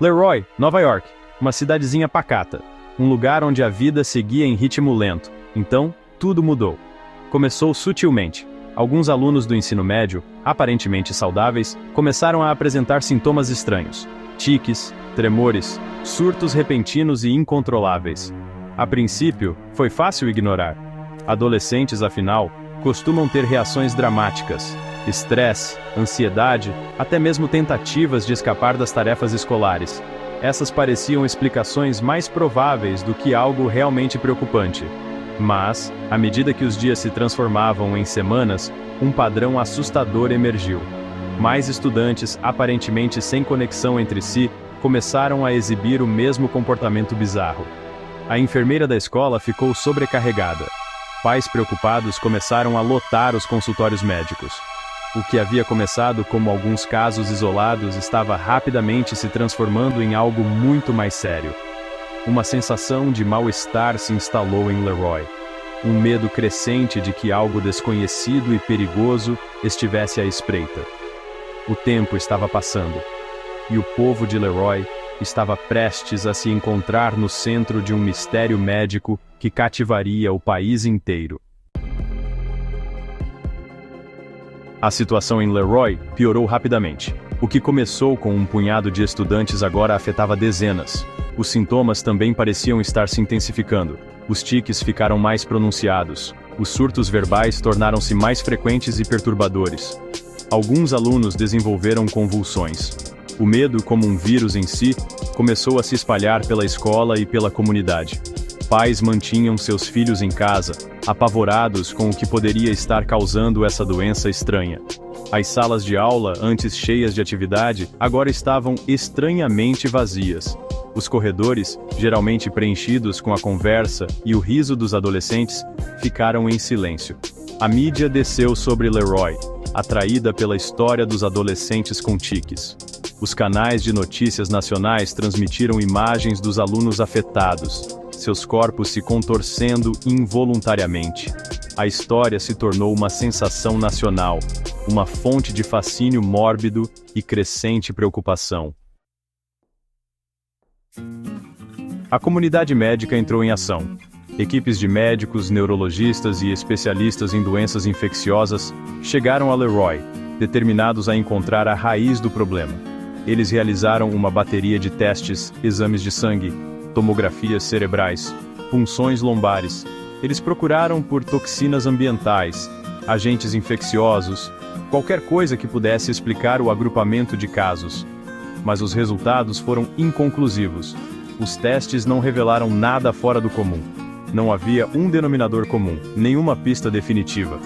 Leroy, Nova York, uma cidadezinha pacata, um lugar onde a vida seguia em ritmo lento. Então, tudo mudou. Começou sutilmente. Alguns alunos do ensino médio, aparentemente saudáveis, começaram a apresentar sintomas estranhos. Tiques, tremores, surtos repentinos e incontroláveis. A princípio, foi fácil ignorar. Adolescentes, afinal, costumam ter reações dramáticas. Estresse, ansiedade, até mesmo tentativas de escapar das tarefas escolares. Essas pareciam explicações mais prováveis do que algo realmente preocupante. Mas, à medida que os dias se transformavam em semanas, um padrão assustador emergiu. Mais estudantes, aparentemente sem conexão entre si, começaram a exibir o mesmo comportamento bizarro. A enfermeira da escola ficou sobrecarregada. Pais preocupados começaram a lotar os consultórios médicos. O que havia começado como alguns casos isolados estava rapidamente se transformando em algo muito mais sério. Uma sensação de mal-estar se instalou em Leroy. Um medo crescente de que algo desconhecido e perigoso estivesse à espreita. O tempo estava passando. E o povo de Leroy estava prestes a se encontrar no centro de um mistério médico que cativaria o país inteiro. A situação em Leroy piorou rapidamente. O que começou com um punhado de estudantes agora afetava dezenas. Os sintomas também pareciam estar se intensificando. Os tiques ficaram mais pronunciados. Os surtos verbais tornaram-se mais frequentes e perturbadores. Alguns alunos desenvolveram convulsões. O medo, como um vírus em si, começou a se espalhar pela escola e pela comunidade. Pais mantinham seus filhos em casa, apavorados com o que poderia estar causando essa doença estranha. As salas de aula, antes cheias de atividade, agora estavam estranhamente vazias. Os corredores, geralmente preenchidos com a conversa e o riso dos adolescentes, ficaram em silêncio. A mídia desceu sobre Leroy, atraída pela história dos adolescentes com tiques. Os canais de notícias nacionais transmitiram imagens dos alunos afetados, seus corpos se contorcendo involuntariamente. A história se tornou uma sensação nacional, uma fonte de fascínio mórbido e crescente preocupação. A comunidade médica entrou em ação. Equipes de médicos, neurologistas e especialistas em doenças infecciosas chegaram a Leroy, determinados a encontrar a raiz do problema. Eles realizaram uma bateria de testes, exames de sangue, tomografias cerebrais, punções lombares. Eles procuraram por toxinas ambientais, agentes infecciosos, qualquer coisa que pudesse explicar o agrupamento de casos. Mas os resultados foram inconclusivos. Os testes não revelaram nada fora do comum. Não havia um denominador comum, nenhuma pista definitiva.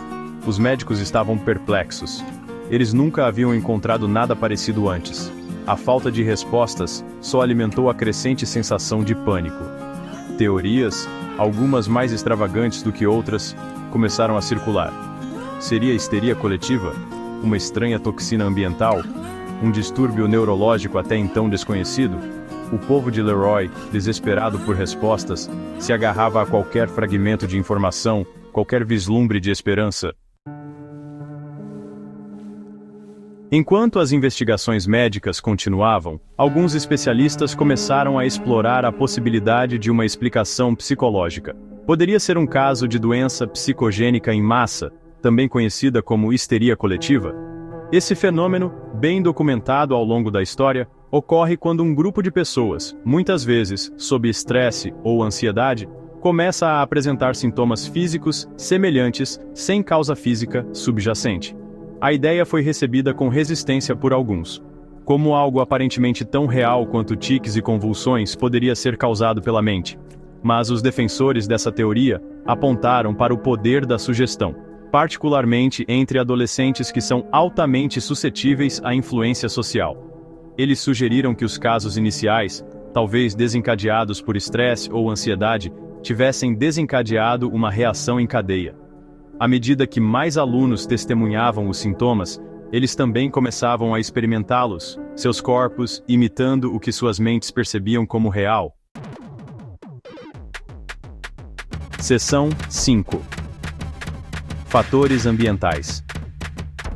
Os médicos estavam perplexos. Eles nunca haviam encontrado nada parecido antes. A falta de respostas só alimentou a crescente sensação de pânico. Teorias, algumas mais extravagantes do que outras, começaram a circular. Seria histeria coletiva? Uma estranha toxina ambiental? Um distúrbio neurológico até então desconhecido? O povo de Leroy, desesperado por respostas, se agarrava a qualquer fragmento de informação, qualquer vislumbre de esperança. Enquanto as investigações médicas continuavam, alguns especialistas começaram a explorar a possibilidade de uma explicação psicológica. Poderia ser um caso de doença psicogênica em massa, também conhecida como histeria coletiva? Esse fenômeno, bem documentado ao longo da história, ocorre quando um grupo de pessoas, muitas vezes sob estresse ou ansiedade, começa a apresentar sintomas físicos semelhantes sem causa física subjacente. A ideia foi recebida com resistência por alguns. Como algo aparentemente tão real quanto tiques e convulsões poderia ser causado pela mente. Mas os defensores dessa teoria apontaram para o poder da sugestão, particularmente entre adolescentes que são altamente suscetíveis à influência social. Eles sugeriram que os casos iniciais, talvez desencadeados por estresse ou ansiedade, tivessem desencadeado uma reação em cadeia. À medida que mais alunos testemunhavam os sintomas, eles também começavam a experimentá-los, seus corpos imitando o que suas mentes percebiam como real. Seção 5. Fatores ambientais.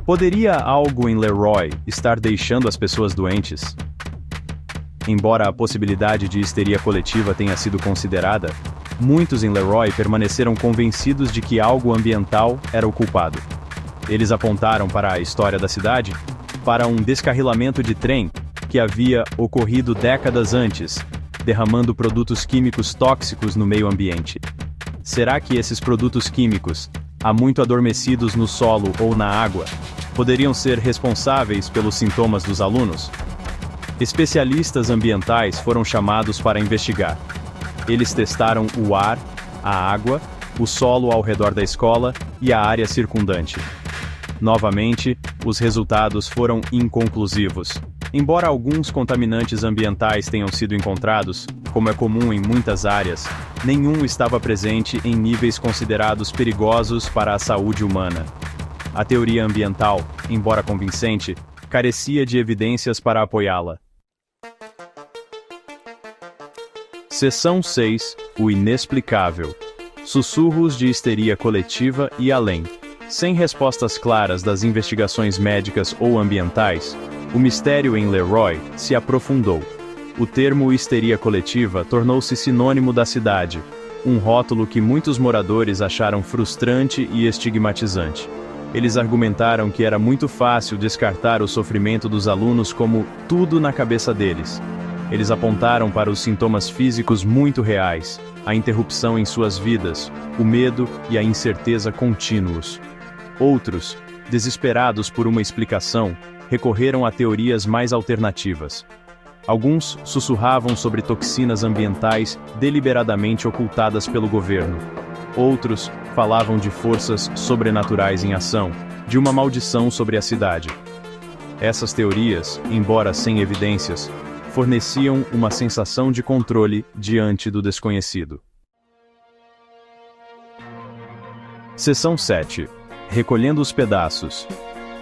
Poderia algo em Leroy estar deixando as pessoas doentes? Embora a possibilidade de histeria coletiva tenha sido considerada, muitos em Leroy permaneceram convencidos de que algo ambiental era o culpado. Eles apontaram para a história da cidade, para um descarrilamento de trem que havia ocorrido décadas antes, derramando produtos químicos tóxicos no meio ambiente. Será que esses produtos químicos, há muito adormecidos no solo ou na água, poderiam ser responsáveis pelos sintomas dos alunos? Especialistas ambientais foram chamados para investigar. Eles testaram o ar, a água, o solo ao redor da escola e a área circundante. Novamente, os resultados foram inconclusivos. Embora alguns contaminantes ambientais tenham sido encontrados, como é comum em muitas áreas, nenhum estava presente em níveis considerados perigosos para a saúde humana. A teoria ambiental, embora convincente, carecia de evidências para apoiá-la. Seção 6. O inexplicável. Sussurros de histeria coletiva e além. Sem respostas claras das investigações médicas ou ambientais, o mistério em Leroy se aprofundou. O termo histeria coletiva tornou-se sinônimo da cidade, um rótulo que muitos moradores acharam frustrante e estigmatizante. Eles argumentaram que era muito fácil descartar o sofrimento dos alunos como tudo na cabeça deles. Eles apontaram para os sintomas físicos muito reais, a interrupção em suas vidas, o medo e a incerteza contínuos. Outros, desesperados por uma explicação, recorreram a teorias mais alternativas. Alguns sussurravam sobre toxinas ambientais deliberadamente ocultadas pelo governo. Outros falavam de forças sobrenaturais em ação, de uma maldição sobre a cidade. Essas teorias, embora sem evidências, forneciam uma sensação de controle diante do desconhecido. Seção 7. Recolhendo os pedaços.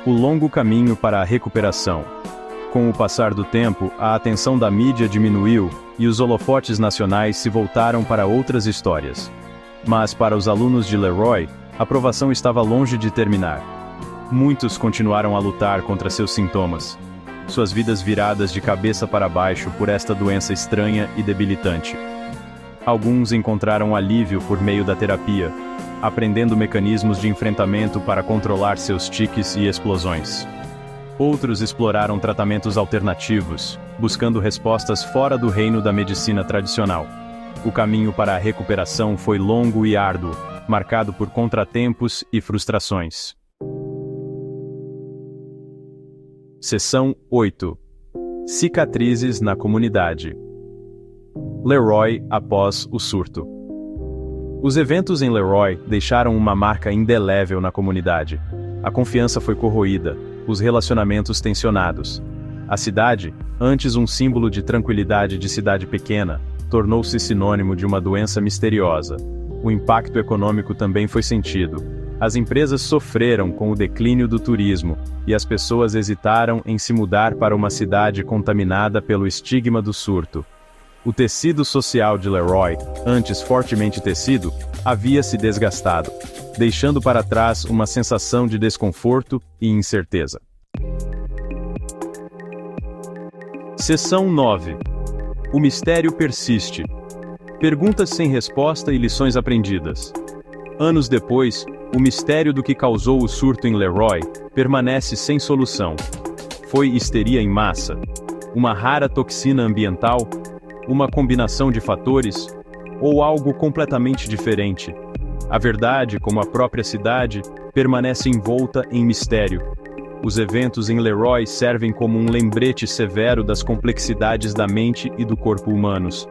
O longo caminho para a recuperação. Com o passar do tempo, a atenção da mídia diminuiu e os holofotes nacionais se voltaram para outras histórias. Mas para os alunos de Leroy, a provação estava longe de terminar. Muitos continuaram a lutar contra seus sintomas, suas vidas viradas de cabeça para baixo por esta doença estranha e debilitante. Alguns encontraram alívio por meio da terapia, aprendendo mecanismos de enfrentamento para controlar seus tiques e explosões. Outros exploraram tratamentos alternativos, buscando respostas fora do reino da medicina tradicional. O caminho para a recuperação foi longo e árduo, marcado por contratempos e frustrações. Seção 8. Cicatrizes na comunidade. Leroy após o surto. Os eventos em Leroy deixaram uma marca indelével na comunidade. A confiança foi corroída, os relacionamentos tensionados. A cidade, antes um símbolo de tranquilidade de cidade pequena, tornou-se sinônimo de uma doença misteriosa. O impacto econômico também foi sentido. As empresas sofreram com o declínio do turismo, e as pessoas hesitaram em se mudar para uma cidade contaminada pelo estigma do surto. O tecido social de Leroy, antes fortemente tecido, havia se desgastado, deixando para trás uma sensação de desconforto e incerteza. Seção 9. O mistério persiste. Perguntas sem resposta e lições aprendidas. Anos depois, o mistério do que causou o surto em Leroy permanece sem solução. Foi histeria em massa? Uma rara toxina ambiental? Uma combinação de fatores? Ou algo completamente diferente? A verdade, como a própria cidade, permanece envolta em mistério. Os eventos em Leroy servem como um lembrete severo das complexidades da mente e do corpo humanos.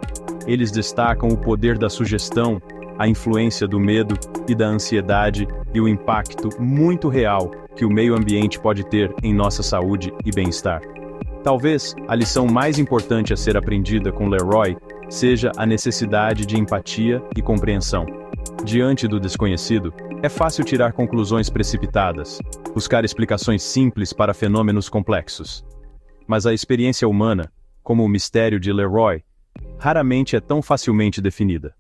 Eles destacam o poder da sugestão, a influência do medo e da ansiedade e o impacto muito real que o meio ambiente pode ter em nossa saúde e bem-estar. Talvez a lição mais importante a ser aprendida com Leroy seja a necessidade de empatia e compreensão. Diante do desconhecido, é fácil tirar conclusões precipitadas, buscar explicações simples para fenômenos complexos. Mas a experiência humana, como o mistério de Leroy, raramente é tão facilmente definida.